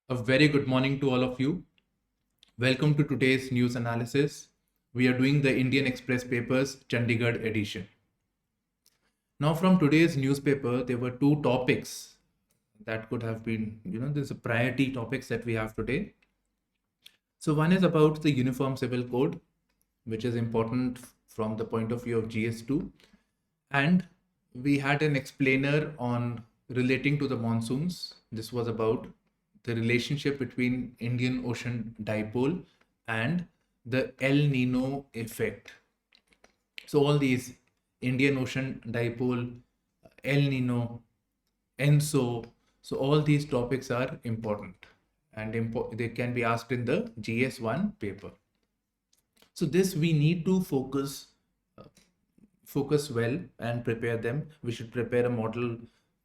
A very good morning to all of you. Welcome to today's news analysis. We are doing the Indian Express papers Chandigarh edition. Now, from today's newspaper, there were two topics that could have been, there's a priority topics that we have today. So, one is about the Uniform Civil Code, which is important from the point of view of GS2. And we had an explainer on relating to the monsoons. This was about the relationship between Indian Ocean dipole and the El Nino effect. So all these Indian Ocean dipole, El Nino, ENSO, so all these topics are important and they can be asked in the GS1 paper. So this we need to focus well and prepare them. We should prepare a model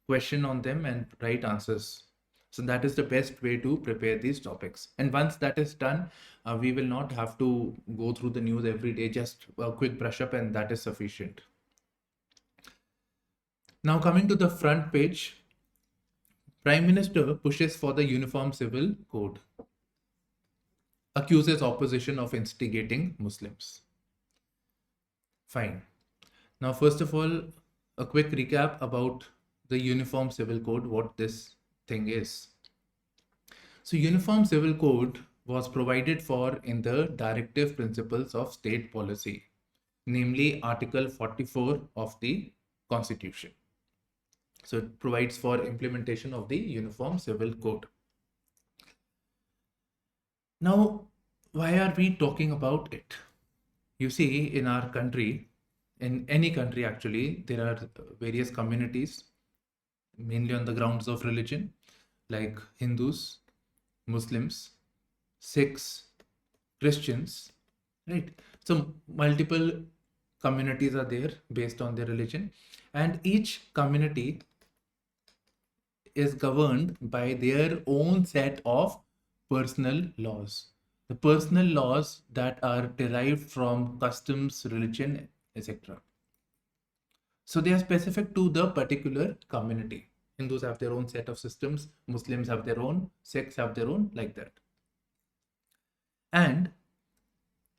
question on them and write answers. So that is the best way to prepare these topics. And once that is done, we will not have to go through the news every day, just a quick brush up and that is sufficient. Now coming to the front page, Prime Minister pushes for the Uniform Civil Code, accuses opposition of instigating Muslims. Fine. Now, first of all, a quick recap about the Uniform Civil Code, what this thing is. So, Uniform Civil Code was provided for in the Directive Principles of State Policy, namely Article 44 of the Constitution. So, it provides for implementation of the Uniform Civil Code. Now, why are we talking about it? You see, in our country, in any country actually, there are various communities, mainly on the grounds of religion, like Hindus, Muslims, Sikhs, Christians, right? So multiple communities are there based on their religion, and each community is governed by their own set of personal laws. The personal laws that are derived from customs, religion, etc. So they are specific to the particular community. Hindus have their own set of systems, Muslims have their own, Sikhs have their own, like that. And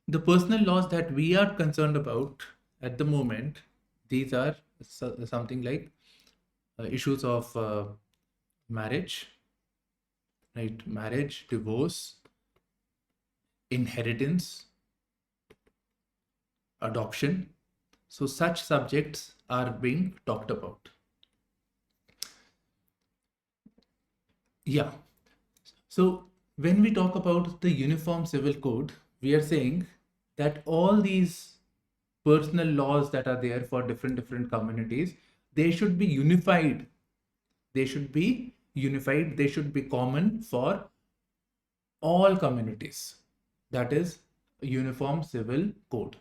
the personal laws that we are concerned about at the moment, these are something like issues of marriage, right? Marriage, divorce, inheritance, adoption. So such subjects are being talked about. Yeah. So when we talk about the Uniform Civil Code, we are saying that all these personal laws that are there for different communities, they should be unified. They should be unified. They should be common for all communities. That is Uniform Civil Code.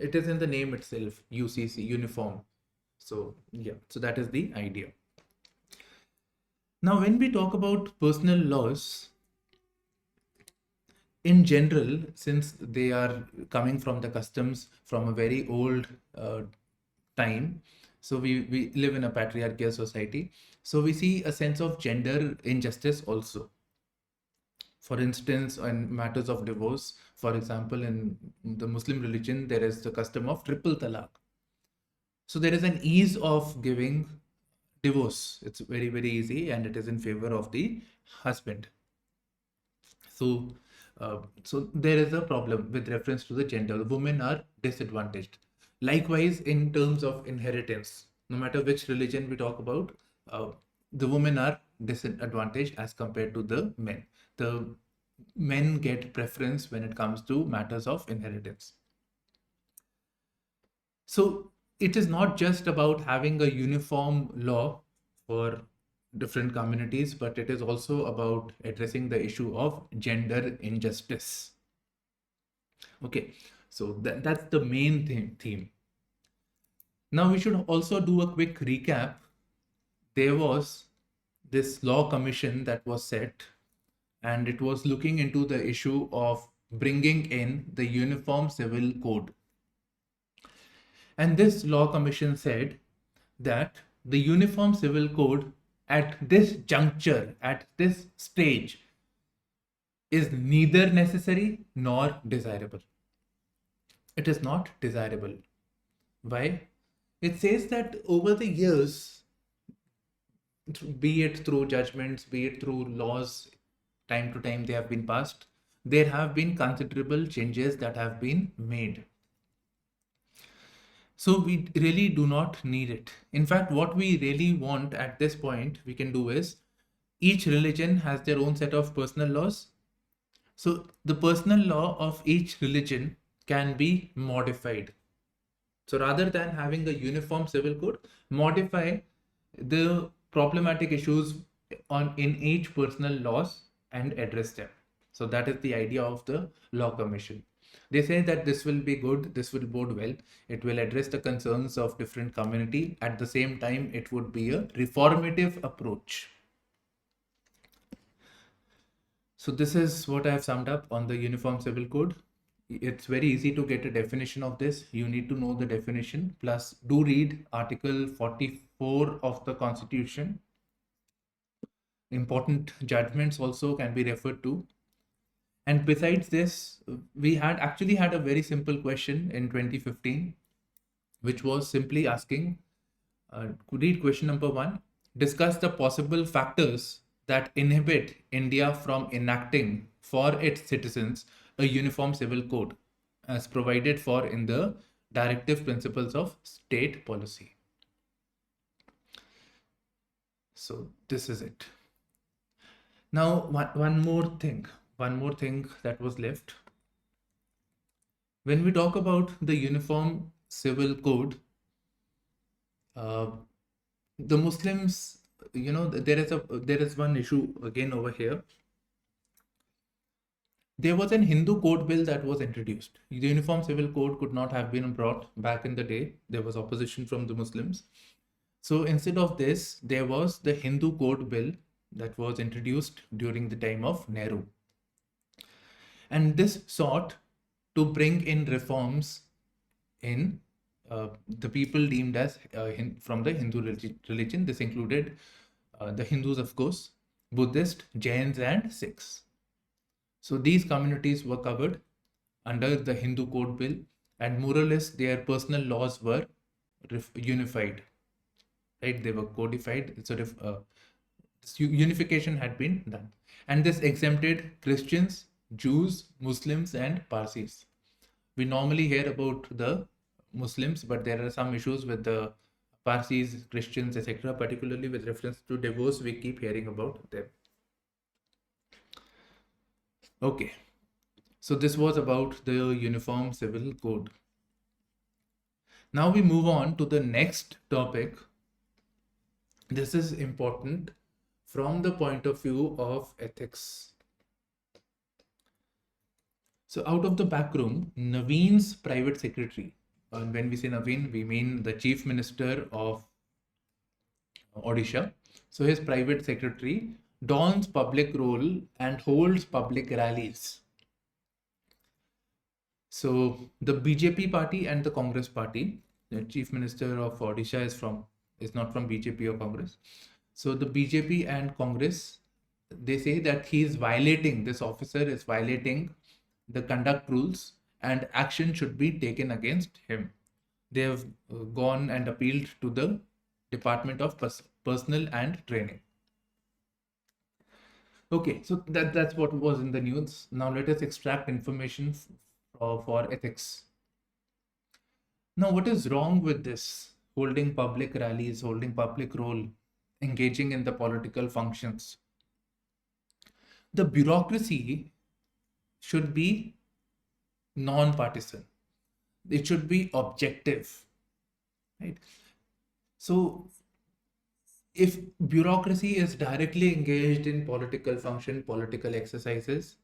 It is in the name itself, UCC, uniform. So yeah, so that is the idea. Now, when we talk about personal laws, in general, since they are coming from the customs from a very old time, so we live in a patriarchal society. So we see a sense of gender injustice also. For instance, in matters of divorce, for example, in the Muslim religion, there is the custom of triple talaq. So there is an ease of giving divorce. It's very, very easy and it is in favor of the husband. So there is a problem with reference to the gender. The women are disadvantaged. Likewise, in terms of inheritance, no matter which religion we talk about, the women are disadvantaged as compared to the men. The men get preference when it comes to matters of inheritance. So it is not just about having a uniform law for different communities, but it is also about addressing the issue of gender injustice. Okay, so that's the main theme. Now we should also do a quick recap. There was this law commission that was set, and it was looking into the issue of bringing in the Uniform Civil Code. And this law commission said that the Uniform Civil Code at this juncture, at this stage, is neither necessary nor desirable. It is not desirable. Why? It says that over the years, be it through judgments, be it through laws, time to time they have been passed, there have been considerable changes that have been made. So we really do not need it. In fact, what we really want at this point we can do is, each religion has their own set of personal laws. So the personal law of each religion can be modified. So rather than having a uniform civil code, modify the problematic issues in each personal laws and address them. So that is the idea of the Law Commission. They say that this will be good, this will bode well, it will address the concerns of different community. At the same time, it would be a reformative approach. So this is what I have summed up on the Uniform Civil Code. It's very easy to get a definition of this. You need to know the definition. Plus, do read Article 44 of the Constitution. Important judgments also can be referred to. And besides this, we had actually had a very simple question in 2015, which was simply asking, read question number 1, discuss the possible factors that inhibit India from enacting for its citizens a uniform civil code as provided for in the directive principles of state policy. So this is it. Now, one more thing that was left. When we talk about the uniform civil code, the Muslims, there is one issue again over here. There was an Hindu code bill that was introduced. The Uniform Civil Code could not have been brought back in the day. There was opposition from the Muslims. So instead of this, there was the Hindu code bill that was introduced during the time of Nehru. And this sought to bring in reforms in the people deemed as from the Hindu religion. This included the Hindus, of course, Buddhist, Jains, and Sikhs. So these communities were covered under the Hindu code bill, and more or less their personal laws were unified. Right? They were codified. Sort of unification had been done, and this exempted Christians, Jews, Muslims, and Parsis. We normally hear about the Muslims, but there are some issues with the Parsis, Christians, etc. Particularly with reference to divorce, we keep hearing about them. Okay, so this was about the Uniform Civil Code. Now we move on to the next topic. This is important from the point of view of ethics. So out of the back room, Naveen's private secretary, and when we say Naveen, we mean the Chief Minister of Odisha. So his private secretary dons public role and holds public rallies. So the BJP party and the Congress party, the Chief Minister of Odisha is not from BJP or Congress. So the BJP and Congress, they say that this officer is violating the conduct rules and action should be taken against him. They have gone and appealed to the Department of Personnel and Training. Okay, so that's what was in the news. Now let us extract information for ethics. Now, what is wrong with this? Holding public rallies, holding public role, engaging in the political functions. The bureaucracy should be non-partisan. It should be objective, right? So if bureaucracy is directly engaged in political function, political exercises,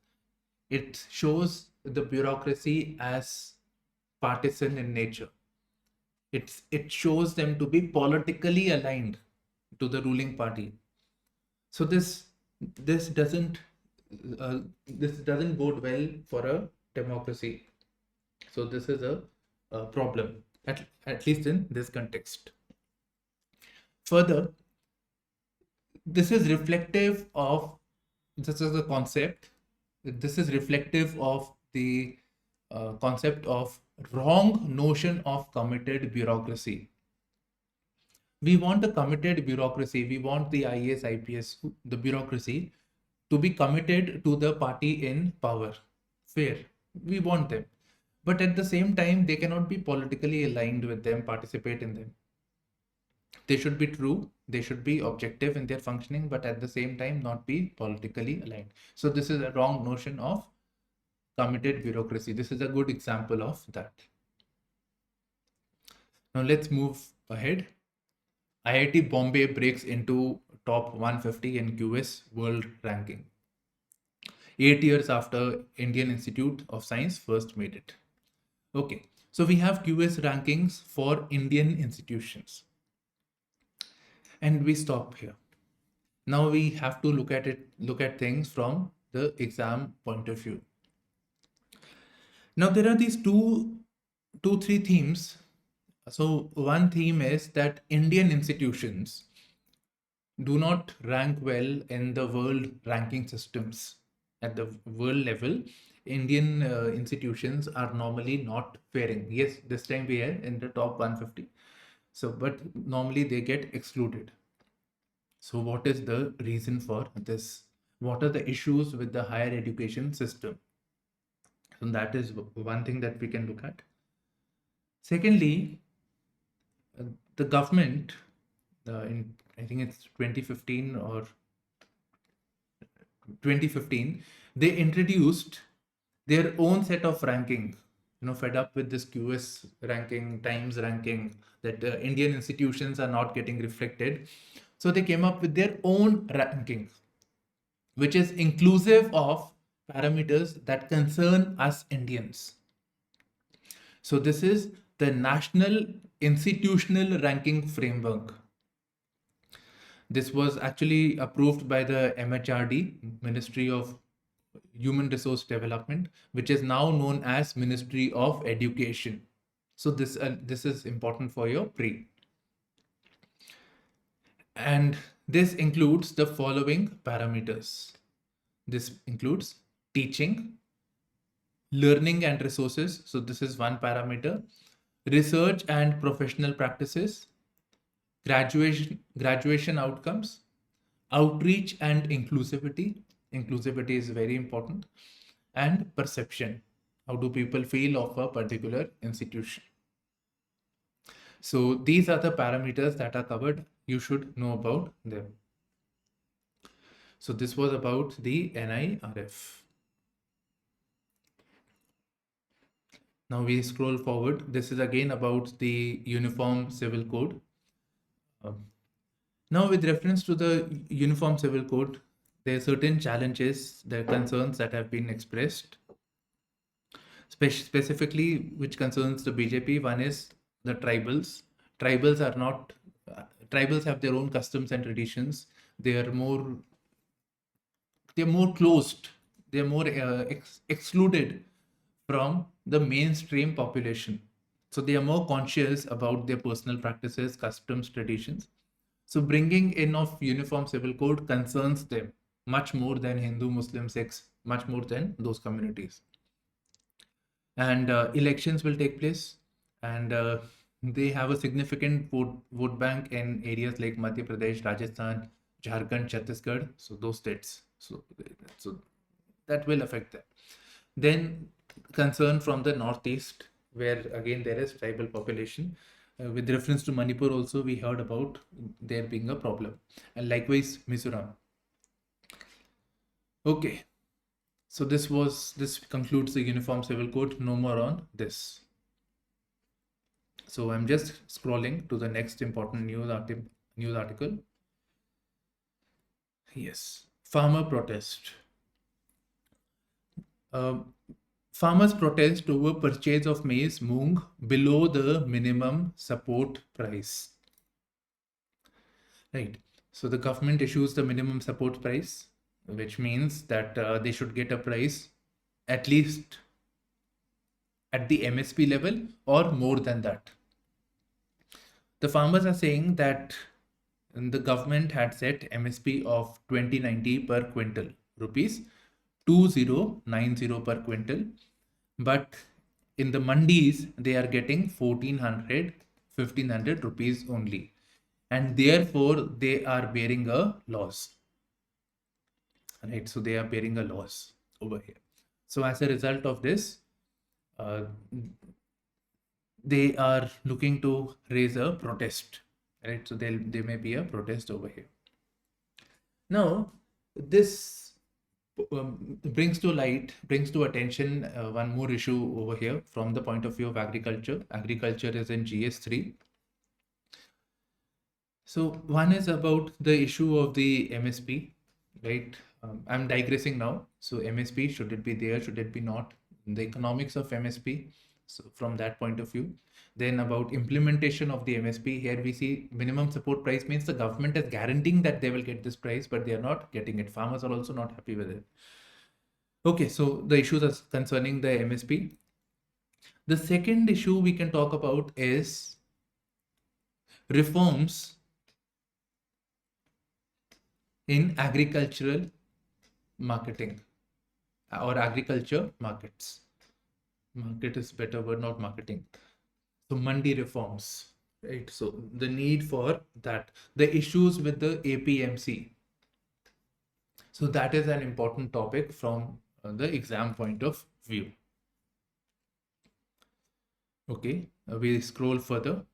it shows the bureaucracy as partisan in nature. It shows them to be politically aligned to the ruling party. So this doesn't bode well for a democracy. So this is a problem, at least in this context. Further, this is reflective of, this is a concept This is reflective of the concept of wrong notion of committed bureaucracy. We want a committed bureaucracy. We want the IAS, IPS, the bureaucracy to be committed to the party in power. Fair. We want them. But at the same time, they cannot be politically aligned with them, participate in them. They should be true, they should be objective in their functioning, but at the same time, not be politically aligned. So this is a wrong notion of committed bureaucracy. This is a good example of that. Now let's move ahead. IIT Bombay breaks into top 150 in QS world ranking. 8 years after Indian Institute of Science first made it. Okay, so we have QS rankings for Indian institutions. And we stop here. Now we have to look at things from the exam point of view. Now there are these three themes. So one theme is that Indian institutions do not rank well in the world ranking systems. At the world level, Indian institutions are normally not faring. Yes, this time we are in the top 150. So, but normally they get excluded. So what is the reason for this? What are the issues with the higher education system? So that is one thing that we can look at. Secondly, the government in I think it's 2015 or 2015, they introduced their own set of ranking. Fed up with this QS ranking, Times ranking, that Indian institutions are not getting reflected. So they came up with their own ranking, which is inclusive of parameters that concern us Indians. So this is the National Institutional Ranking Framework. This was actually approved by the MHRD, Ministry of Human Resource Development, which is now known as Ministry of Education. So this is important for your pre. And this includes the following parameters. This includes teaching, learning and resources. So this is one parameter. Research and professional practices, graduation outcomes, outreach and inclusivity. Inclusivity is very important. And perception. How do people feel of a particular institution? So these are the parameters that are covered. You should know about them. So this was about the NIRF. Now we scroll forward. This is again about the Uniform Civil Code. Now with reference to the Uniform Civil Code, there are certain challenges, there are concerns that have been expressed. Specifically, which concerns the BJP. One is the tribals. Tribals have their own customs and traditions. They're more closed. They're more excluded from the mainstream population. So they are more conscious about their personal practices, customs, traditions. So bringing in of Uniform Civil Code concerns them much more than Hindu, Muslim, Sikhs, much more than those communities. And elections will take place, and they have a significant vote bank in areas like Madhya Pradesh, Rajasthan, Jharkhand, Chhattisgarh. So those states. So that will affect them. Then concern from the northeast, where again there is tribal population. With reference to Manipur also, we heard about there being a problem. And likewise, Mizoram. Okay. So this concludes the Uniform Civil Code. No more on this. So I'm just scrolling to the next important news article. Yes. Farmer protest. Farmers protest over purchase of maize, moong below the minimum support price. Right. So the government issues the minimum support price, which means that they should get a price at least at the MSP level or more than that. The farmers are saying that the government had set MSP of 2090 per quintal rupees 2090 per quintal, but in the mandis they are getting 1400 1500 rupees only, and therefore they are bearing a loss, right? So they are bearing a loss over here. So as a result of this, uh, they are looking to raise a protest, right? So there may be a protest over here. Now this brings to attention one more issue over here from the point of view of agriculture. Agriculture is in GS3. So one is about the issue of the MSP, right? I'm digressing now. So MSP, should it be there? Should it be not? The economics of MSP. So from that point of view, then about implementation of the MSP. Here we see minimum support price means the government is guaranteeing that they will get this price, but they are not getting it. Farmers are also not happy with it. Okay, so the issues are concerning the MSP. The second issue we can talk about is reforms in agricultural marketing or agriculture markets. Market is better word, not marketing. So mandi reforms, right? So the need for that, the issues with the APMC. So that is an important topic from the exam point of view. Okay, we scroll further.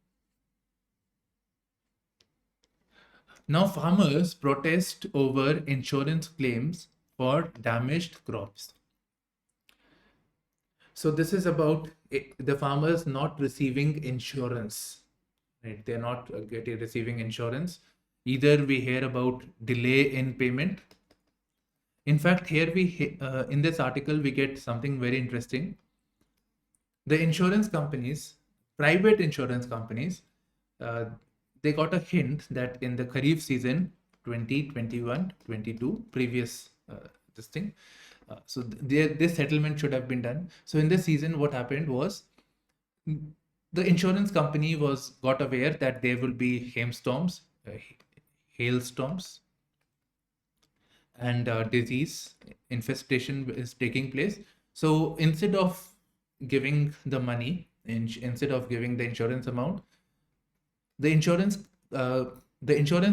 Now farmers protest over insurance claims for damaged crops. So this is about the farmers not receiving insurance, right? They're not receiving insurance. Either we hear about delay in payment. In fact, here in this article, we get something very interesting. The insurance companies, private insurance companies, they got a hint that in the Kharif season 2021-22, previous this thing, so this settlement should have been done. So in this season, what happened was the insurance company got aware that there will be hailstorms, and disease infestation is taking place. So instead of giving the money, instead of giving the insurance amount, the insurance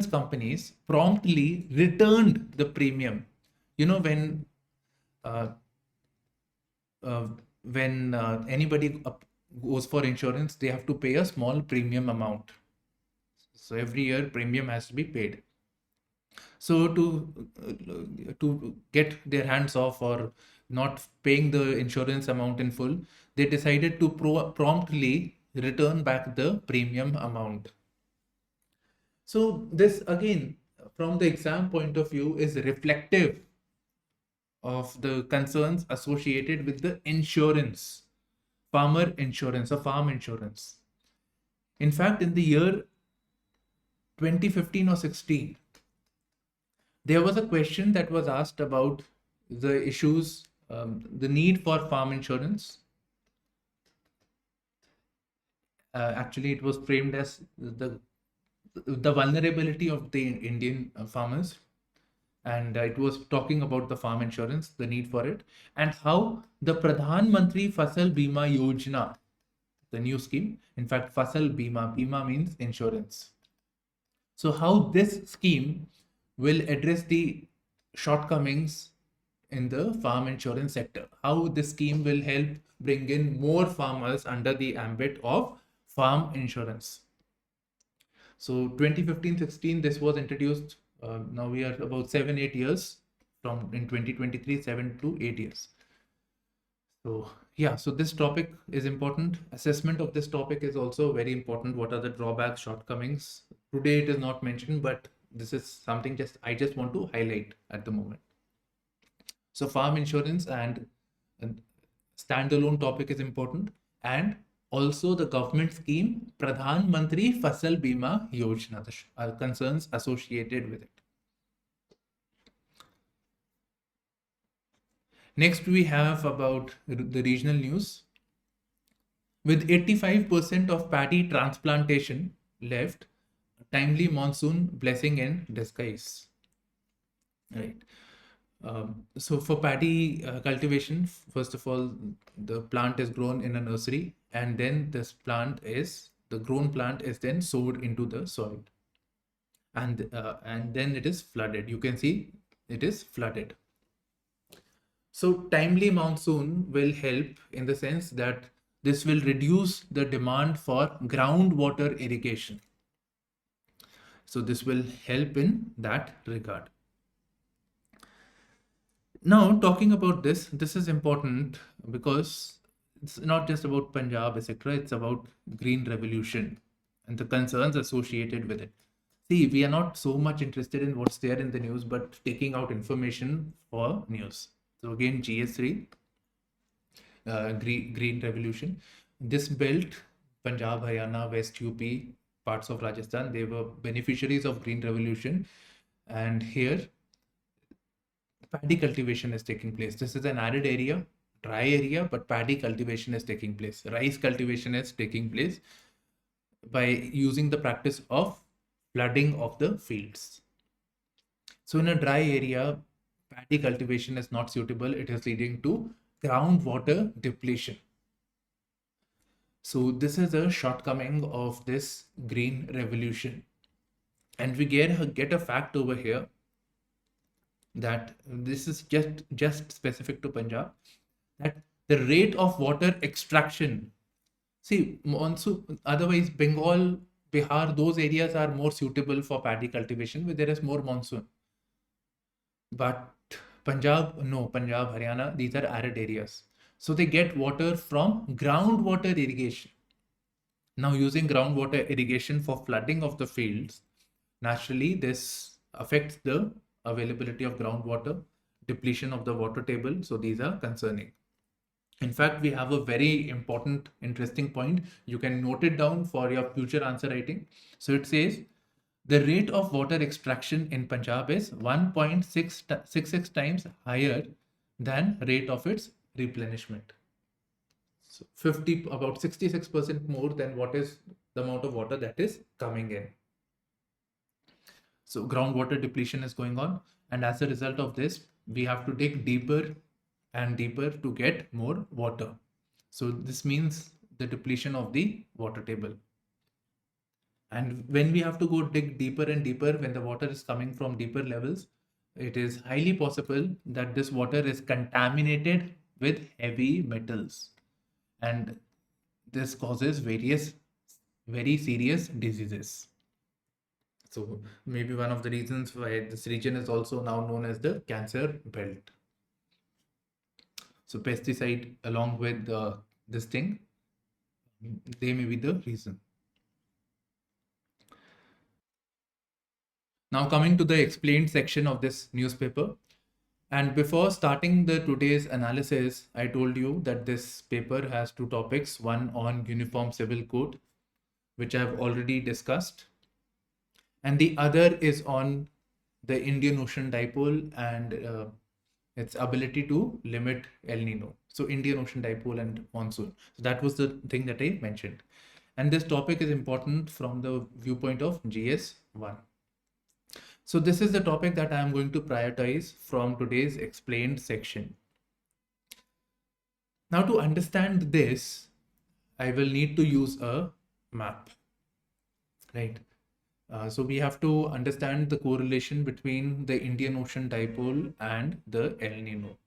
companies promptly returned the premium. You know, when anybody goes for insurance, they have to pay a small premium amount. So every year premium has to be paid. So to get their hands off or not paying the insurance amount in full, they decided to promptly return back the premium amount. So this again, from the exam point of view, is reflective of the concerns associated with the insurance, farmer insurance or farm insurance. In fact, in the year 2015 or 16, there was a question that was asked about the issues, the need for farm insurance. Actually, it was framed as the vulnerability of the Indian farmers, and it was talking about the farm insurance, the need for it, and how the Pradhan Mantri Fasal Bima Yojana, the new scheme, in fact, Fasal Bima means insurance. So how this scheme will address the shortcomings in the farm insurance sector, how this scheme will help bring in more farmers under the ambit of farm insurance. So 2015-16, this was introduced. Now we are about 7-8 years from in 2023, 7 to 8 years. So yeah, so this topic is important. Assessment of this topic is also very important. What are the drawbacks, shortcomings? Today it is not mentioned, but this is something I just want to highlight at the moment. So farm insurance and standalone topic is important, and also the government scheme Pradhan Mantri Fasal Bima Yojana, the concerns associated with it. Next, we have about the regional news. With 85% of paddy transplantation left, timely monsoon blessing in disguise. Right. So for paddy cultivation, first of all, the plant is grown in a nursery, and then the grown plant is then sowed into the soil, and then it is flooded. You can see it is flooded. So timely monsoon will help in the sense that this will reduce the demand for groundwater irrigation. So this will help in that regard. Now, talking about this is important because it's not just about Punjab, etc. It's about Green Revolution and the concerns associated with it. See, we are not so much interested in what's there in the news, but taking out information for news. So again, GS3, Green Revolution. This belt, Punjab, Haryana, West UP, parts of Rajasthan, they were beneficiaries of Green Revolution. And here, paddy cultivation is taking place. This is an arid area, dry area, but paddy cultivation is taking place. Rice cultivation is taking place by using the practice of flooding of the fields. So in a dry area, paddy cultivation is not suitable. It is leading to groundwater depletion. So this is a shortcoming of this green revolution. And we get a fact over here that this is just specific to Punjab, that the rate of water extraction. See, monsoon, otherwise Bengal, Bihar, those areas are more suitable for paddy cultivation where there is more monsoon. But Punjab, no, Punjab, Haryana, these are arid areas. So they get water from groundwater irrigation. Now, using groundwater irrigation for flooding of the fields, naturally, this affects the availability of groundwater, depletion of the water table. So these are concerning. In fact, we have a very important, interesting point. You can note it down for your future answer writing. So it says the rate of water extraction in Punjab is 1.66 times higher than rate of its replenishment. So about 66% more than what is the amount of water that is coming in. So groundwater depletion is going on, and as a result of this, we have to dig deeper and deeper to get more water. So this means the depletion of the water table. And when we have to go dig deeper and deeper, when the water is coming from deeper levels, it is highly possible that this water is contaminated with heavy metals. And this causes various very serious diseases. So maybe one of the reasons why this region is also now known as the cancer belt. So pesticide along with this thing, they may be the reason. Now coming to the explained section of this newspaper. And before starting the today's analysis, I told you that this paper has two topics, one on Uniform Civil Code, which I've already discussed, and the other is on the Indian Ocean Dipole and its ability to limit El Nino. So Indian Ocean Dipole and monsoon. So that was the thing that I mentioned. And this topic is important from the viewpoint of GS1. So this is the topic that I am going to prioritize from today's explained section. Now to understand this, I will need to use a map, right? So we have to understand the correlation between the Indian Ocean Dipole and the El Nino.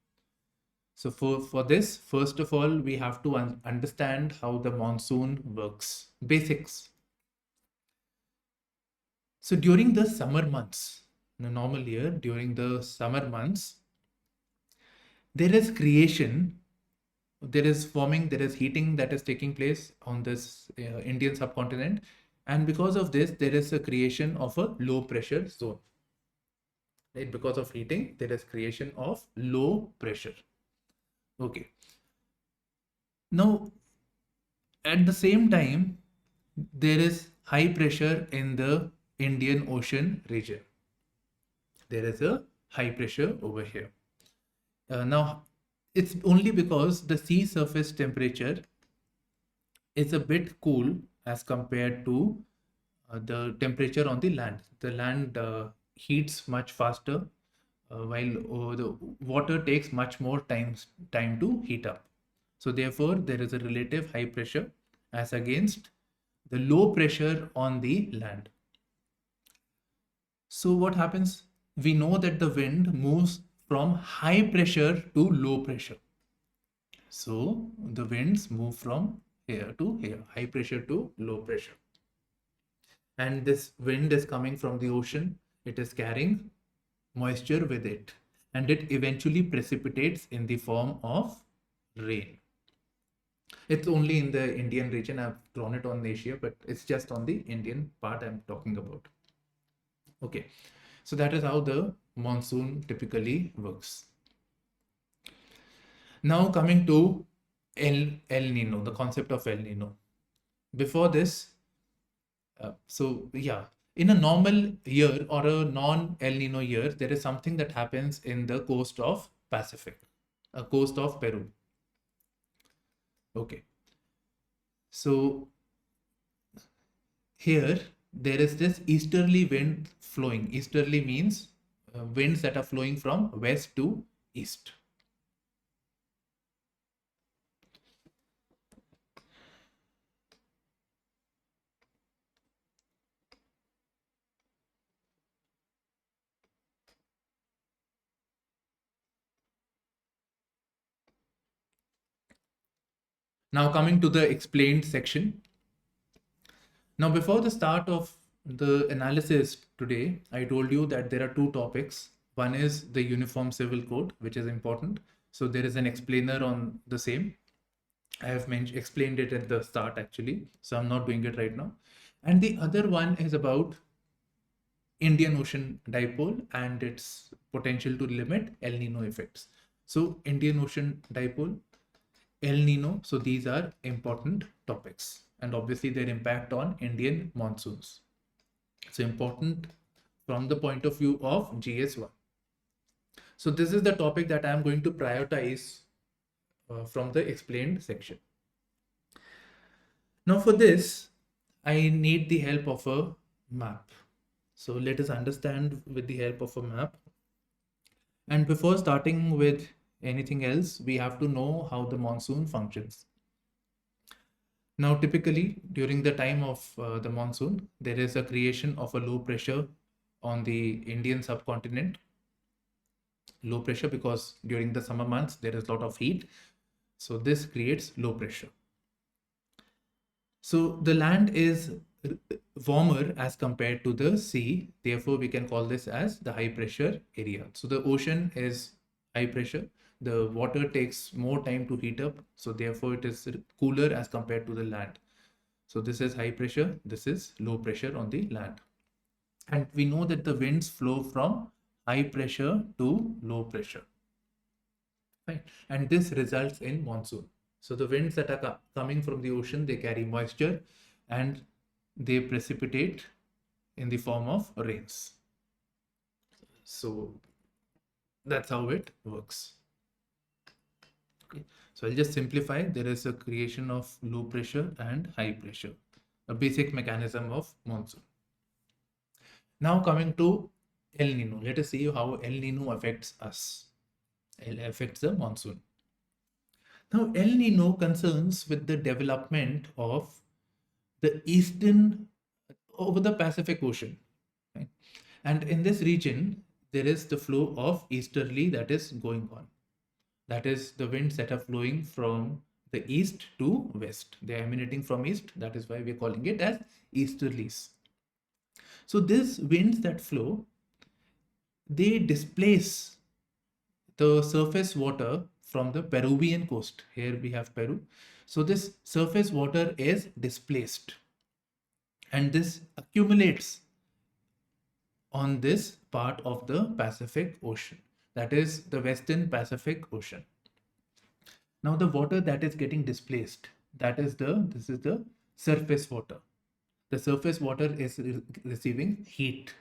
So for this, first of all, we have to understand how the monsoon works, basics. So during the summer months, in a normal year, during the summer months, there is creation, there is forming, there is heating that is taking place on this Indian subcontinent. And because of this, there is a creation of a low pressure zone. Right? Because of heating, there is creation of low pressure. Okay. Now, at the same time, there is high pressure in the Indian Ocean region. There is a high pressure over here. Now, it's only because the sea surface temperature is a bit cool as compared to the temperature on the land. The land heats much faster while the water takes much more time to heat up. So therefore, there is a relative high pressure as against the low pressure on the land. So what happens? We know that the wind moves from high pressure to low pressure. So the winds move from here to here, high pressure to low pressure. And this wind is coming from the ocean. It is carrying moisture with it, and it eventually precipitates in the form of rain. It's only in the Indian region. I've drawn it on Asia, but it's just on the Indian part I'm talking about. Okay, so that is how the monsoon typically works. Now coming to El Nino, the concept of El Nino. Before this, in a normal year or a non-El Nino year, there is something that happens in the coast of Pacific, a coast of Peru. Okay. So here there is this easterly wind flowing. Easterly means winds that are flowing from west to east. Now coming to the explained section. Now before the start of the analysis today, I told you that there are two topics. One is the Uniform Civil Code, which is important. So there is an explainer on the same. I have explained it at the start actually, so I'm not doing it right now. And the other one is about Indian Ocean dipole and its potential to limit El Nino effects. So Indian Ocean dipole, El Nino, so these are important topics, and obviously their impact on Indian monsoons. So important from the point of view of GS1. So this is the topic that I am going to prioritize from the explained section. Now for this, I need the help of a map. So let us understand with the help of a map. And before starting with anything else, we have to know how the monsoon functions. Now, typically during the time of the monsoon, there is a creation of a low pressure on the Indian subcontinent. Low pressure because during the summer months, there is a lot of heat. So this creates low pressure. So the land is warmer as compared to the sea. Therefore, we can call this as the high pressure area. So the ocean is high pressure. The water takes more time to heat up. So therefore, it is cooler as compared to the land. So this is high pressure. This is low pressure on the land. And we know that the winds flow from high pressure to low pressure. Right? And this results in monsoon. So the winds that are coming from the ocean, they carry moisture and they precipitate in the form of rains. So that's how it works. Okay. So I'll just simplify. There is a creation of low pressure and high pressure, a basic mechanism of monsoon. Now coming to El Nino, let us see how El Nino affects us. It affects the monsoon. Now, El Nino concerns with the development of the eastern over the Pacific Ocean. Right? And in this region, there is the flow of easterly that is going on. That is the winds that are flowing from the east to west. They are emanating from east. That is why we are calling it as easterlies. So these winds that flow, they displace the surface water from the Peruvian coast. Here we have Peru. So this surface water is displaced and this accumulates on this part of the Pacific Ocean. That is the Western Pacific Ocean. Now the water that is getting displaced, this is the surface water. The surface water is receiving heat.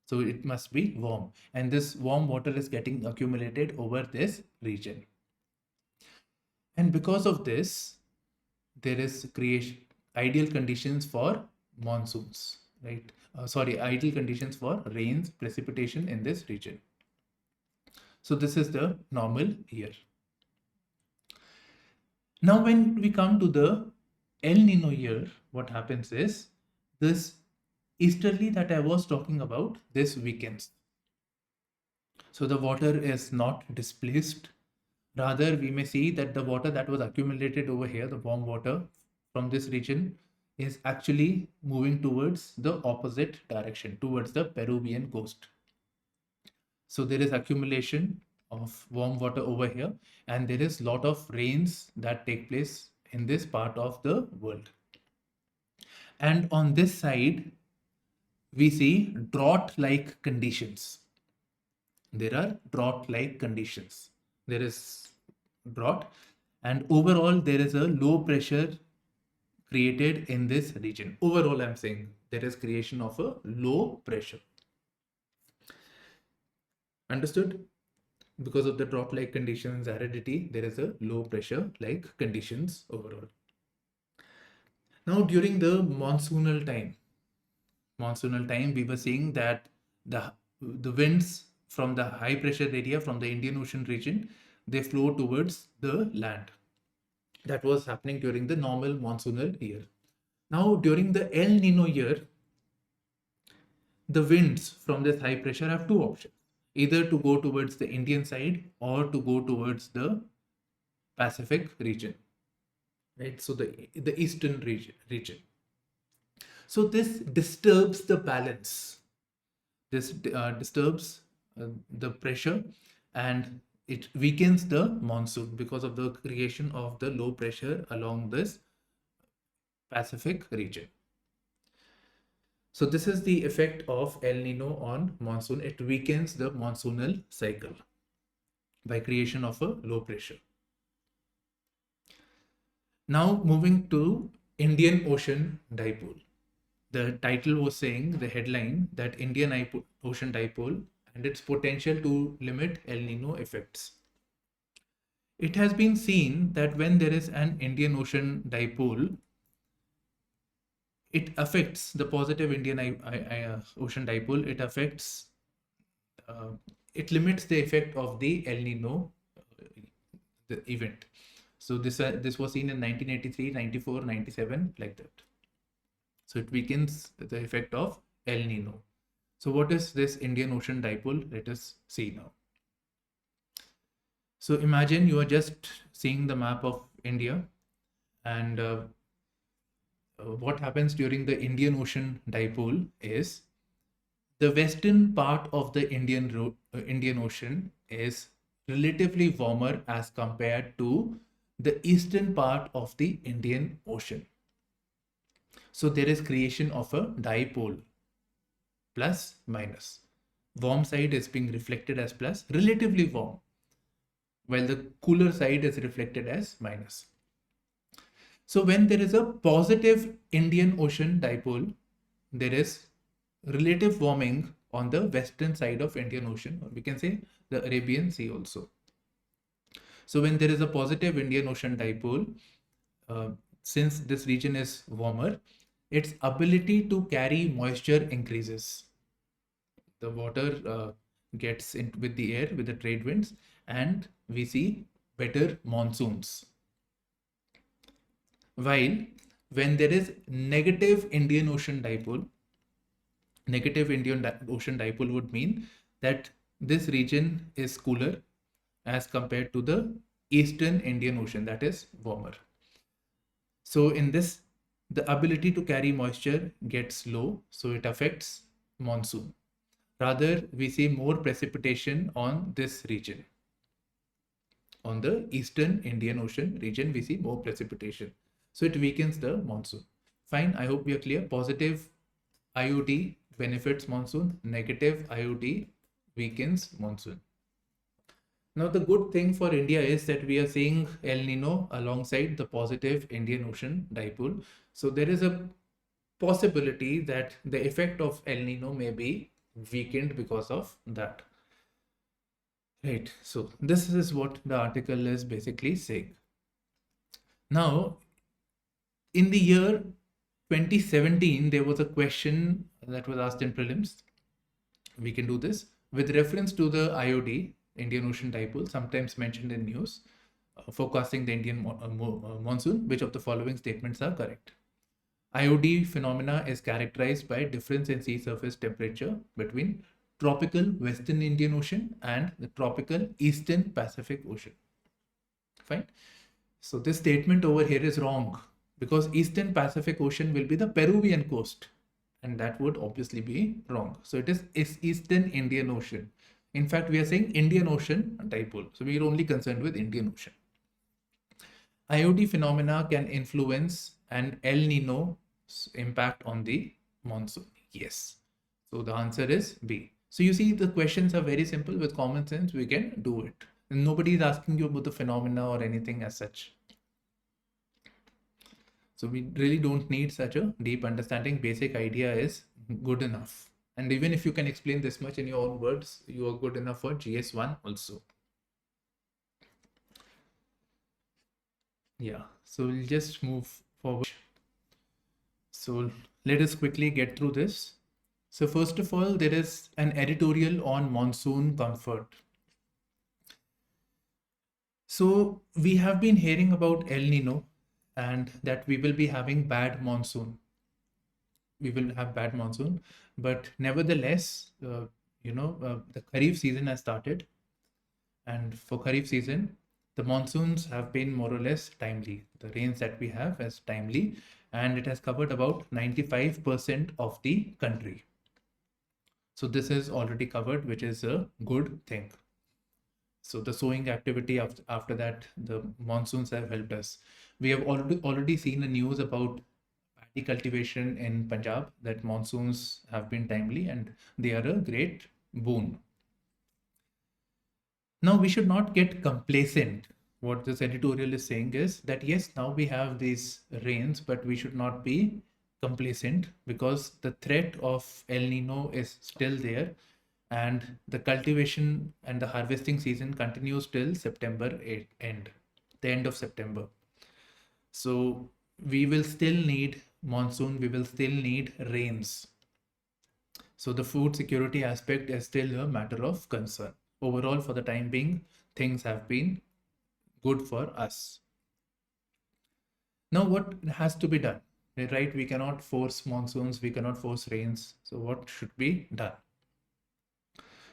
So it must be warm, and this warm water is getting accumulated over this region. And because of this, there is creation ideal conditions for monsoons, right? Ideal conditions for rains, precipitation in this region. So this is the normal year. Now, when we come to the El Nino year, what happens is this easterly that I was talking about, this weakens. So the water is not displaced. Rather, we may see that the water that was accumulated over here, the warm water from this region, is actually moving towards the opposite direction, towards the Peruvian coast. So there is accumulation of warm water over here, and there is lot of rains that take place in this part of the world. And on this side, we see drought-like conditions. There are drought-like conditions. There is drought, and overall there is a low pressure created in this region. Overall, I'm saying there is creation of a low pressure. Understood? Because of the drought-like conditions, aridity, there is a low pressure-like conditions overall. Now, during the monsoonal time, we were seeing that the winds from the high pressure area from the Indian Ocean region, they flow towards the land. That was happening during the normal monsoonal year. Now, during the El Nino year, the winds from this high pressure have two options, either to go towards the Indian side or to go towards the Pacific region, right? So the eastern region. So this disturbs the balance. This disturbs the pressure, and it weakens the monsoon because of the creation of the low pressure along this Pacific region. So this is the effect of El Nino on monsoon. It weakens the monsoonal cycle by creation of a low pressure. Now moving to Indian Ocean Dipole. The title was saying, the headline, that Indian Ocean Dipole and its potential to limit El Nino effects. It has been seen that when there is an Indian Ocean Dipole, it affects the positive Indian Ocean Dipole. It affects, it limits the effect of the El Nino the event. So this was seen in 1983, 94, 97, like that. So it weakens the effect of El Nino. So what is this Indian Ocean Dipole? Let us see now. So imagine you are just seeing the map of India, and what happens during the Indian Ocean Dipole is the western part of the Indian Ocean is relatively warmer as compared to the eastern part of the Indian Ocean. So there is creation of a dipole, plus minus. Warm side is being reflected as plus, relatively warm, while the cooler side is reflected as minus. So when there is a positive Indian Ocean dipole, there is relative warming on the western side of Indian Ocean, or we can say the Arabian Sea also. So when there is a positive Indian Ocean dipole, since this region is warmer, its ability to carry moisture increases. The water gets in with the air, with the trade winds, and we see better monsoons. While when there is negative Indian Ocean dipole, would mean that this region is cooler as compared to the eastern Indian Ocean, that is warmer. So in this, the ability to carry moisture gets low, so it affects monsoon. Rather, we see more precipitation on this region. On the eastern Indian Ocean region, we see more precipitation. So it weakens the monsoon. Fine, I hope we are clear. Positive IOD benefits monsoon, negative IOD weakens monsoon. Now, the good thing for India is that we are seeing El Nino alongside the positive Indian Ocean dipole. So there is a possibility that the effect of El Nino may be weakened because of that. Right. So this is what the article is basically saying. Now, in the year 2017, there was a question that was asked in prelims. We can do this with reference to the IOD. Indian Ocean dipole, sometimes mentioned in news, forecasting the Indian monsoon. Which of the following statements are correct? IOD phenomena is characterized by difference in sea surface temperature between tropical Western Indian Ocean and the tropical Eastern Pacific Ocean. Fine. So this statement over here is wrong because Eastern Pacific Ocean will be the Peruvian coast, and that would obviously be wrong. So it is Eastern Indian Ocean. In fact, we are saying Indian Ocean dipole. So we are only concerned with Indian Ocean. IOD phenomena can influence an El Nino impact on the monsoon. Yes. So the answer is B. So you see, the questions are very simple. With common sense, we can do it. And nobody is asking you about the phenomena or anything as such. So we really don't need such a deep understanding. Basic idea is good enough. And even if you can explain this much in your own words, you are good enough for GS1 also. Yeah, so we'll just move forward. So let us quickly get through this. So first of all, there is an editorial on monsoon comfort. So we have been hearing about El Nino and that we will be having bad monsoon. We will have bad monsoon, but nevertheless, the Kharif season has started, and for Kharif season, the monsoons have been more or less timely. The rains that we have is timely, and it has covered about 95% of the country. So this is already covered, which is a good thing. So the sowing activity after that, the monsoons have helped us. We have already seen the news about paddy cultivation in Punjab, that monsoons have been timely and they are a great boon. Now we should not get complacent. What this editorial is saying is that yes, now we have these rains, but we should not be complacent because the threat of El Nino is still there, and the cultivation and the harvesting season continues till September end, the end of September. So we will still need monsoon, we will still need rains. So the food security aspect is still a matter of concern. Overall, for the time being, things have been good for us. Now, what has to be done? Right? We cannot force monsoons, we cannot force rains. So what should be done?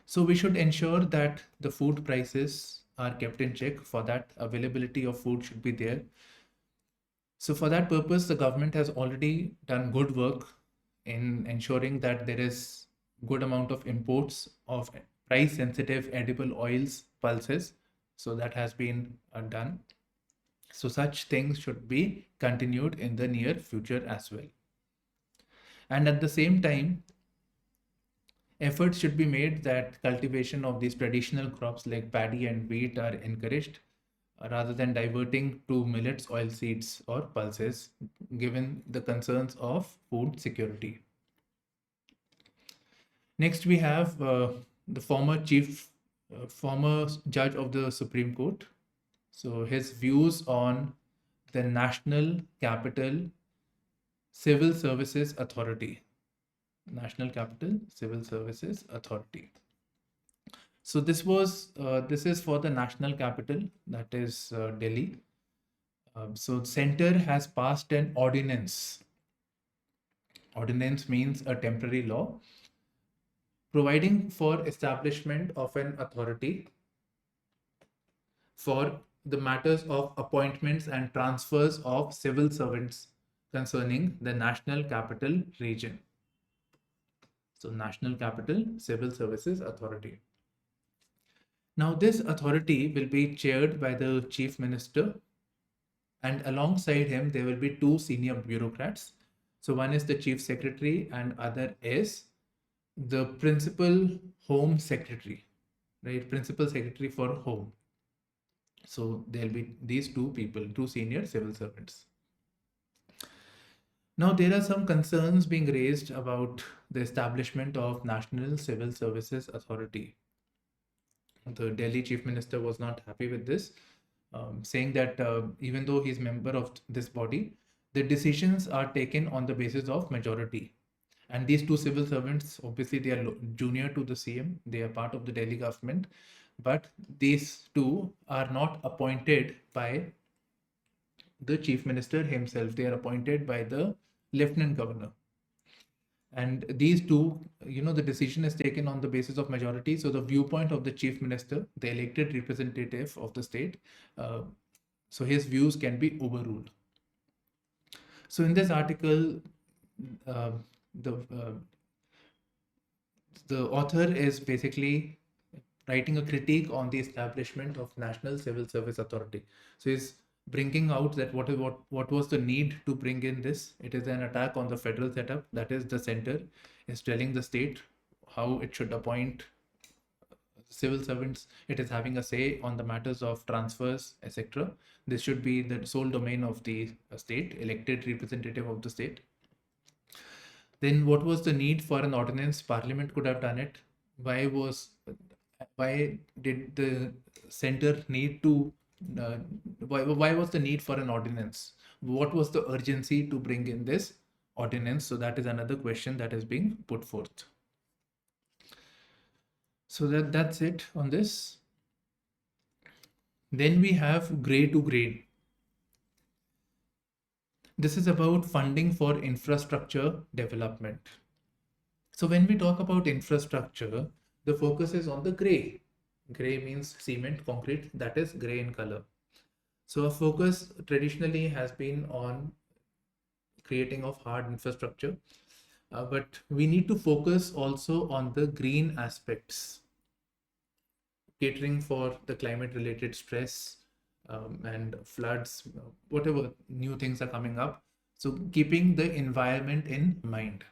So we should ensure that the food prices are kept in check. For that, availability of food should be there. So for that purpose, the government has already done good work in ensuring that there is good amount of imports of price sensitive edible oils, pulses. So that has been done. So such things should be continued in the near future as well. And at the same time, efforts should be made that cultivation of these traditional crops like paddy and wheat are encouraged rather than diverting to millets, oilseeds, or pulses, given the concerns of food security. Next, we have the former judge of the Supreme Court. So his views on the National Capital Civil Services Authority. National Capital Civil Services Authority. So this is for the national capital, that is Delhi. So center has passed an ordinance. Ordinance means a temporary law providing for establishment of an authority for the matters of appointments and transfers of civil servants concerning the National Capital Region. So National Capital Civil Services Authority. Now this authority will be chaired by the Chief Minister, and alongside him there will be two senior bureaucrats. So one is the Chief Secretary and other is the Principal Home Secretary, right? Principal Secretary for Home. So there'll be these two people, two senior civil servants. Now there are some concerns being raised about the establishment of National Civil Services Authority. The Delhi Chief Minister was not happy with this, saying that even though he's member of this body, the decisions are taken on the basis of majority. And these two civil servants, obviously they are junior to the CM, they are part of the Delhi government, but these two are not appointed by the chief minister himself. They are appointed by the lieutenant governor. And these two, the decision is taken on the basis of majority. So the viewpoint of the chief minister, the elected representative of the state, so his views can be overruled. So in this article, uh, the uh, the author is basically writing a critique on the establishment of National Civil Service Authority. So he's bringing out that what was the need to bring in this. It is an attack on the federal setup. That is, the center is telling the state how it should appoint civil servants. It is having a say on the matters of transfers, etc. This should be the sole domain of the state, elected representative of the state. Then what was the need for an ordinance? Parliament could have done it. Why did the center need to why was the need for an ordinance? What was the urgency to bring in this ordinance? So that is another question that is being put forth. So that's it on this. Then we have grey to green. This is about funding for infrastructure development. So when we talk about infrastructure, the focus is on the gray. Gray means cement, concrete, that is gray in color. So our focus traditionally has been on creating of hard infrastructure, but we need to focus also on the green aspects, catering for the climate related stress and floods, whatever new things are coming up. So keeping the environment in mind.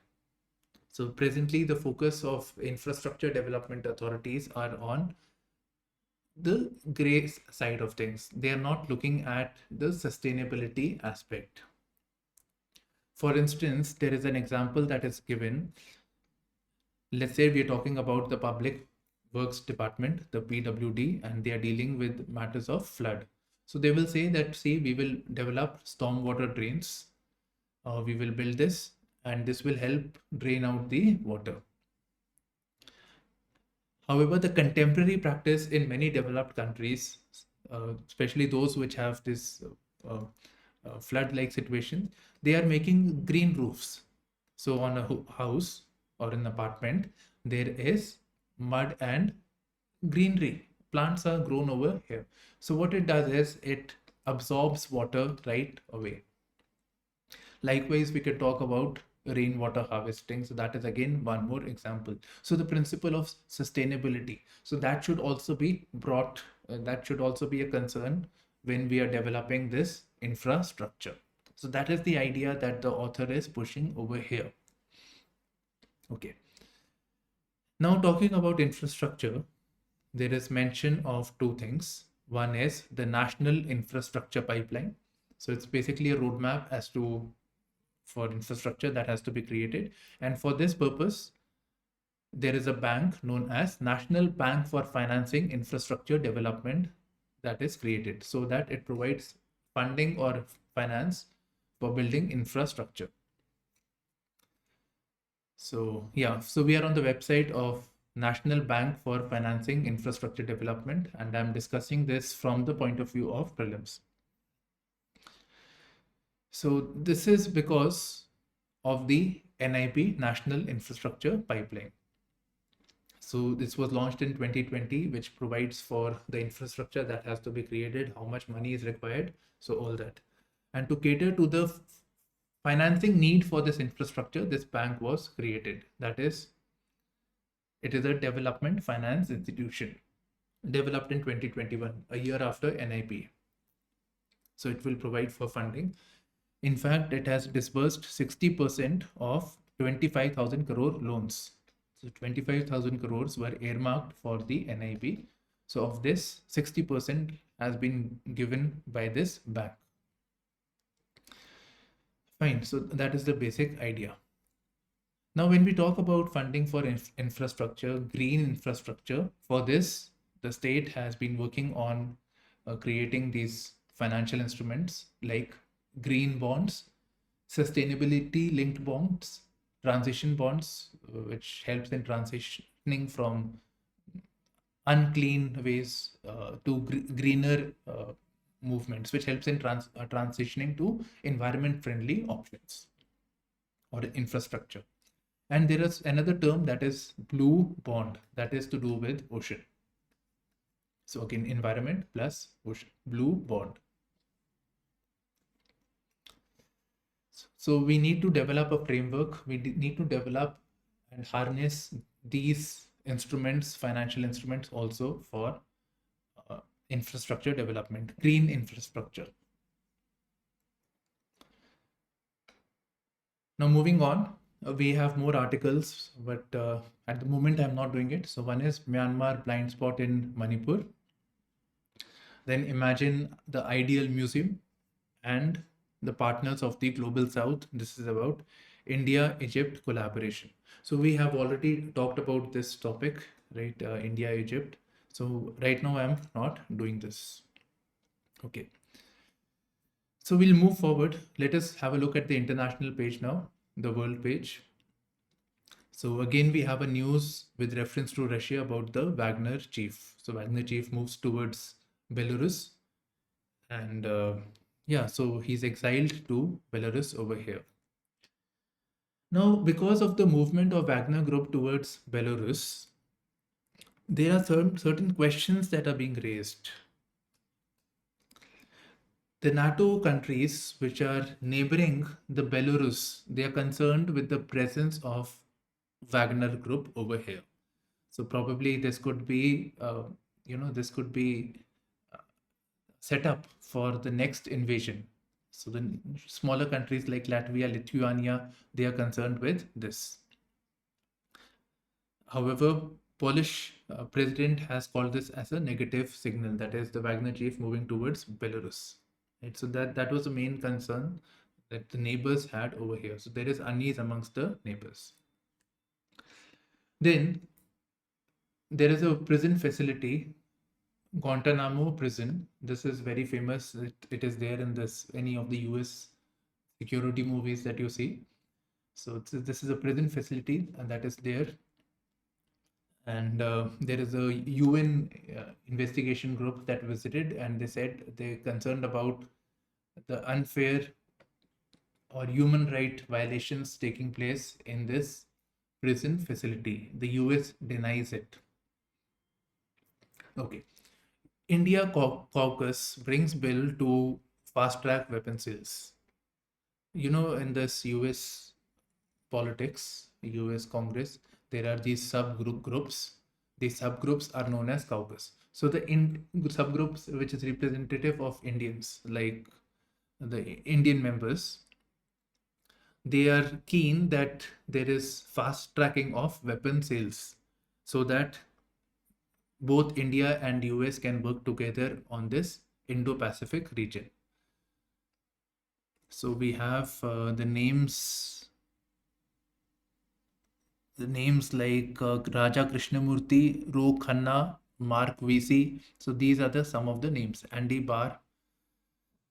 So presently the focus of infrastructure development authorities are on the gray side of things. They are not looking at the sustainability aspect. For instance, there is an example that is given. Let's say we are talking about the Public Works Department, the PWD, and they are dealing with matters of flood. So they will say that, see, we will develop stormwater drains. We will build this, and this will help drain out the water. However, the contemporary practice in many developed countries, especially those which have this flood-like situation, they are making green roofs. So on a house or an apartment, there is mud and greenery. Plants are grown over here. So what it does is it absorbs water right away. Likewise, we could talk about rainwater harvesting. So that is again one more example. So the principle of sustainability. So that should also be brought, that should also be a concern when we are developing this infrastructure. So that is the idea that the author is pushing over here. Okay. Now talking about infrastructure, there is mention of two things. One is the National Infrastructure Pipeline. So it's basically a roadmap as to for infrastructure that has to be created. And for this purpose, there is a bank known as National Bank for Financing Infrastructure Development that is created so that it provides funding or finance for building infrastructure. So yeah, so we are on the website of National Bank for Financing Infrastructure Development, and I'm discussing this from the point of view of prelims. So this is because of the NIP, National Infrastructure Pipeline. So this was launched in 2020, which provides for the infrastructure that has to be created, how much money is required, so all that. And to cater to the financing need for this infrastructure, this bank was created. That is, it is a development finance institution developed in 2021, a year after NIP. So it will provide for funding. In fact, it has disbursed 60% of 25,000 crore loans. So 25,000 crores were earmarked for the NIP. So of this, 60% has been given by this bank. Fine, so that is the basic idea. Now, when we talk about funding for infrastructure, green infrastructure, for this, the state has been working on creating these financial instruments like green bonds, sustainability linked bonds, transition bonds, which helps in transitioning from unclean ways to greener movements, which helps in transitioning to environment friendly options or infrastructure. And there is another term that is blue bond, that is to do with ocean. So again, environment plus ocean, blue bond. So we need to develop a framework. We need to develop and harness these instruments, financial instruments, also for infrastructure development, green infrastructure. Now moving on, we have more articles, but at the moment I'm not doing it. So one is Myanmar blind spot in Manipur. Then imagine the ideal museum and the partners of the global south. This is about India-Egypt collaboration. So we have already talked about this topic, right? India-Egypt. So right now I'm not doing this. Okay. So we'll move forward. Let us have a look at the international page now, the world page. So again, we have a news with reference to Russia about the Wagner chief. So Wagner chief moves towards Belarus, and yeah, so he's exiled to Belarus over here. Now, because of the movement of Wagner Group towards Belarus, there are certain questions that are being raised. The NATO countries, which are neighboring the Belarus, they are concerned with the presence of Wagner Group over here. So probably this could be, this could be set up for the next invasion. So the smaller countries like Latvia, Lithuania, they are concerned with this. However, Polish president has called this as a negative signal, that is the Wagner chief moving towards Belarus. Right? So that was the main concern that the neighbors had over here. So there is unease amongst the neighbors. Then there is a prison facility, Guantanamo prison. This is very famous. It is there in any of the US security movies that you see. So this is a prison facility and that is there. And there is a UN investigation group that visited, and they said they're concerned about the unfair or human right violations taking place in this prison facility. The US denies it. Okay. India caucus brings bill to fast track weapon sales. You know, in this US politics, US Congress, there are these groups. These subgroups are known as caucus. So the subgroups, which is representative of Indians, like the Indian members, they are keen that there is fast tracking of weapon sales so that both India and US can work together on this Indo-Pacific region. So we have the names like Raja Krishnamurti, Ro Khanna, Mark VC. So these are some of the names. Andy Barr.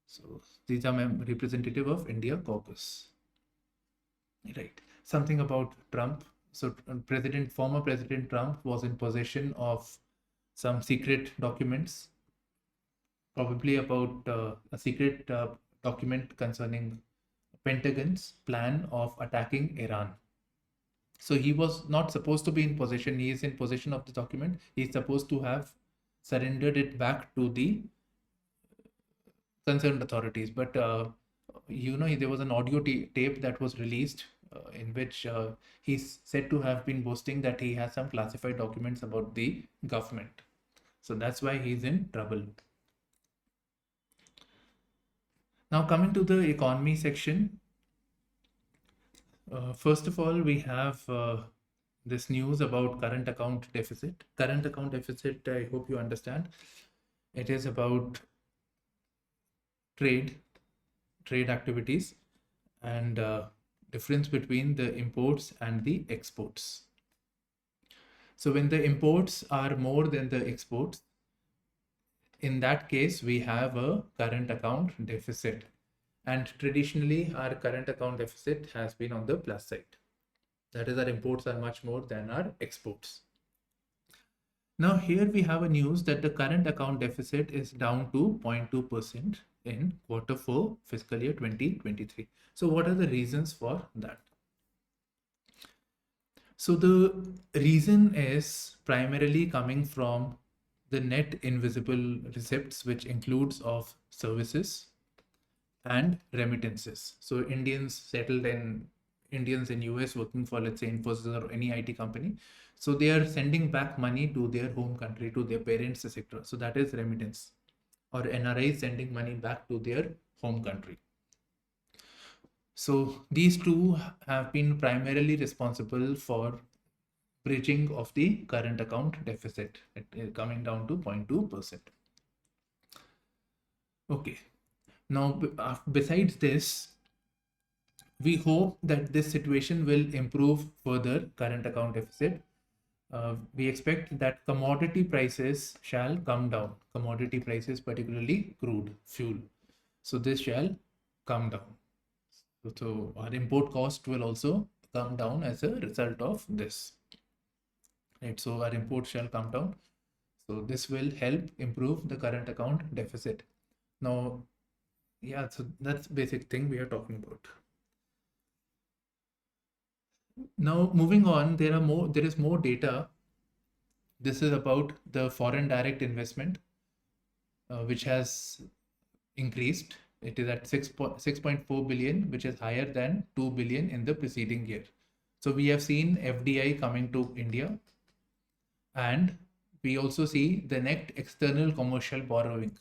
So these are representative of India caucus. Right. Something about Trump. So former President Trump was in possession of some secret documents, probably about a secret document concerning Pentagon's plan of attacking Iran. So he was not supposed to be in possession. He is in possession of the document. He is supposed to have surrendered it back to the concerned authorities. But there was an audio tape that was released in which he's said to have been boasting that he has some classified documents about the government. So that's why he's in trouble. Now coming to the economy section. First of all, we have this news about current account deficit. Current account deficit, I hope you understand. It is about trade activities and difference between the imports and the exports. So when the imports are more than the exports, in that case, we have a current account deficit. And traditionally, our current account deficit has been on the plus side. That is, our imports are much more than our exports. Now here we have a news that the current account deficit is down to 0.2% in Q4 fiscal year 2023. So what are the reasons for that? So the reason is primarily coming from the net invisible receipts, which includes of services and remittances. So Indians in US working for, let's say, Infosys or any IT company. So they are sending back money to their home country, to their parents, etc. So that is remittance, or NRIs sending money back to their home country. So these two have been primarily responsible for bridging of the current account deficit, coming down to 0.2%. Okay. Now, besides this, we hope that this situation will improve further current account deficit. We expect that commodity prices shall come down. Commodity prices, particularly crude fuel. So this shall come down. So our import cost will also come down as a result of this. Right. So our import shall come down. So this will help improve the current account deficit. Now, yeah, so that's basic thing we are talking about. Now, moving on, there is more data. This is about the foreign direct investment, which has increased. It is at 6.4 billion, which is higher than 2 billion in the preceding year. So we have seen FDI coming to India, and we also see the net external commercial borrowing.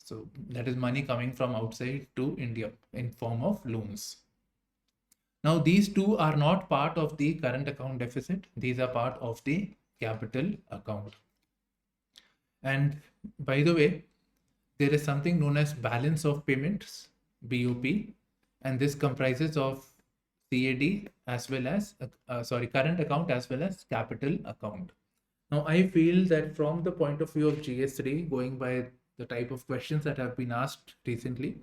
So that is money coming from outside to India in form of loans. Now these two are not part of the current account deficit. These are part of the capital account. And by the way, there is something known as balance of payments, BOP, and this comprises of CAD as well as current account as well as capital account. Now I feel that from the point of view of GS3, going by the type of questions that have been asked recently,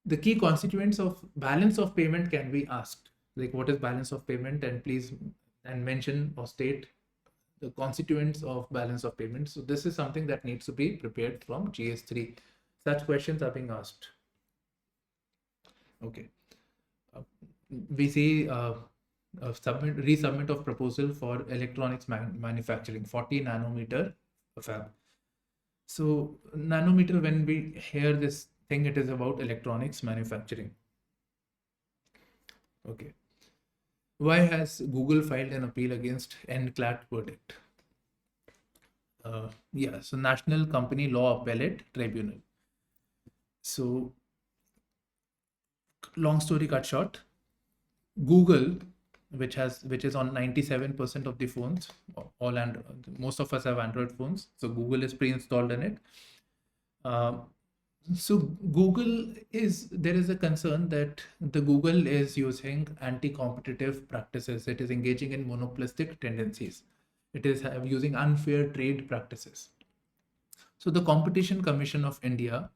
the key constituents of balance of payment can be asked, like what is balance of payment, and please mention or state the constituents of balance of payment. So this is something that needs to be prepared from GS3. Such questions are being asked. Okay. We see resubmit of proposal for electronics manufacturing, 40 nanometer fab. So nanometer, when we hear this thing, it is about electronics manufacturing. Okay. Why has Google filed an appeal against NCLAT verdict? Yeah, so National Company Law Appellate Tribunal. So long story cut short, Google, which is on 97% of the phones, all, and most of us have Android phones, so Google is pre-installed in it. So there is a concern that the Google is using anti-competitive practices. It is engaging in monopolistic tendencies. It is using unfair trade practices. So the Competition Commission of India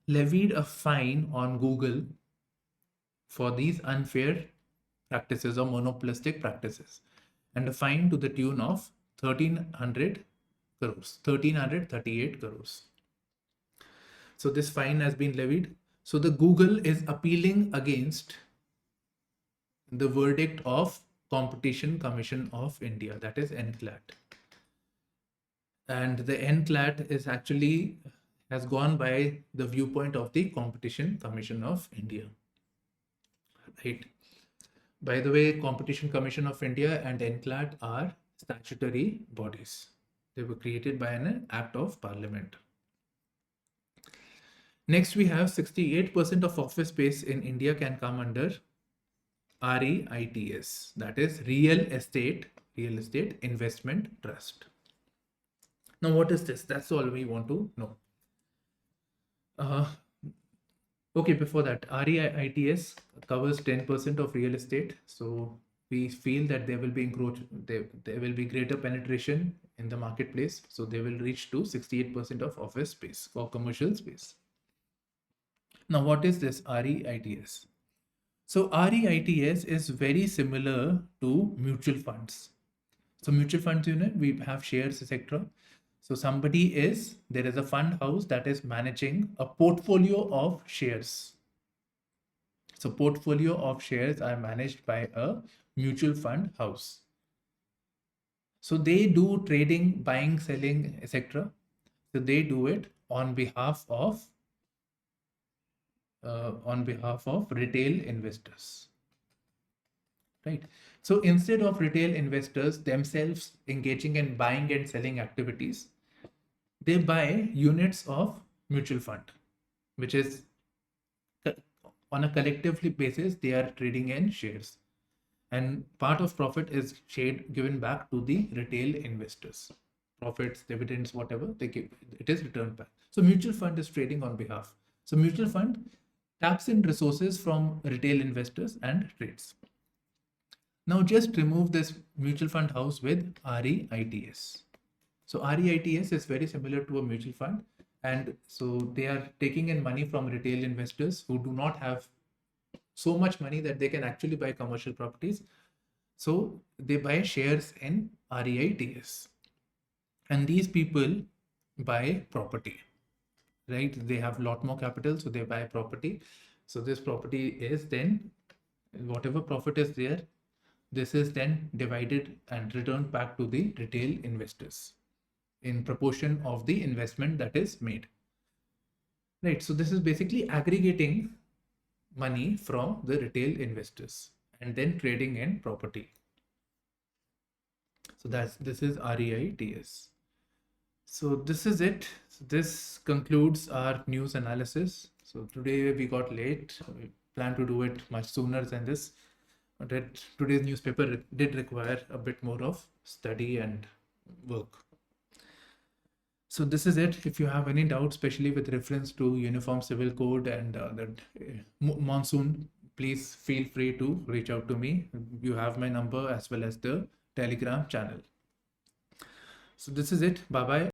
levied a fine on Google for these unfair practices or monopolistic practices, and a fine to the tune of 1,300 crores, 1,338 crores. So this fine has been levied. So the Google is appealing against the verdict of Competition Commission of India, that is NCLAT. And the NCLAT is actually has gone by the viewpoint of the Competition Commission of India. Right. By the way, Competition Commission of India and NCLAT are statutory bodies. They were created by an act of parliament. Next, we have 68% of office space in India can come under REITs, that is Real Estate Investment Trust. Now, what is this? That's all we want to know. Okay, before that, REITs covers 10% of real estate. So we feel that there will be there will be greater penetration in the marketplace. So they will reach to 68% of office space or commercial space. Now, what is this REITs? So REITs is very similar to mutual funds. So mutual funds unit, we have shares, etc. So there is a fund house that is managing a portfolio of shares. So portfolio of shares are managed by a mutual fund house. So they do trading, buying, selling, etc. So they do it on behalf of retail investors, right? So instead of retail investors themselves engaging in buying and selling activities, they buy units of mutual fund, which is on a collectively basis they are trading in shares, and part of profit is given back to the retail investors. Profits, dividends, whatever they give, it is returned back. So mutual fund is trading on behalf. So mutual fund taps in resources from retail investors and trades. Now just remove this mutual fund house with REITs. So REITs is very similar to a mutual fund, and so they are taking in money from retail investors who do not have so much money that they can actually buy commercial properties. So they buy shares in REITs, and these people buy property, right? They have a lot more capital, so they buy property. So this property is then, whatever profit is there, this is then divided and returned back to the retail investors in proportion of the investment that is made, right? So this is basically aggregating money from the retail investors and then trading in property. So this is REITs. So this is it. So this concludes our news analysis. So today we got late. We plan to do it much sooner than this. But today's newspaper did require a bit more of study and work. So this is it. If you have any doubts, especially with reference to Uniform Civil Code and monsoon, please feel free to reach out to me. You have my number as well as the Telegram channel. So this is it. Bye bye.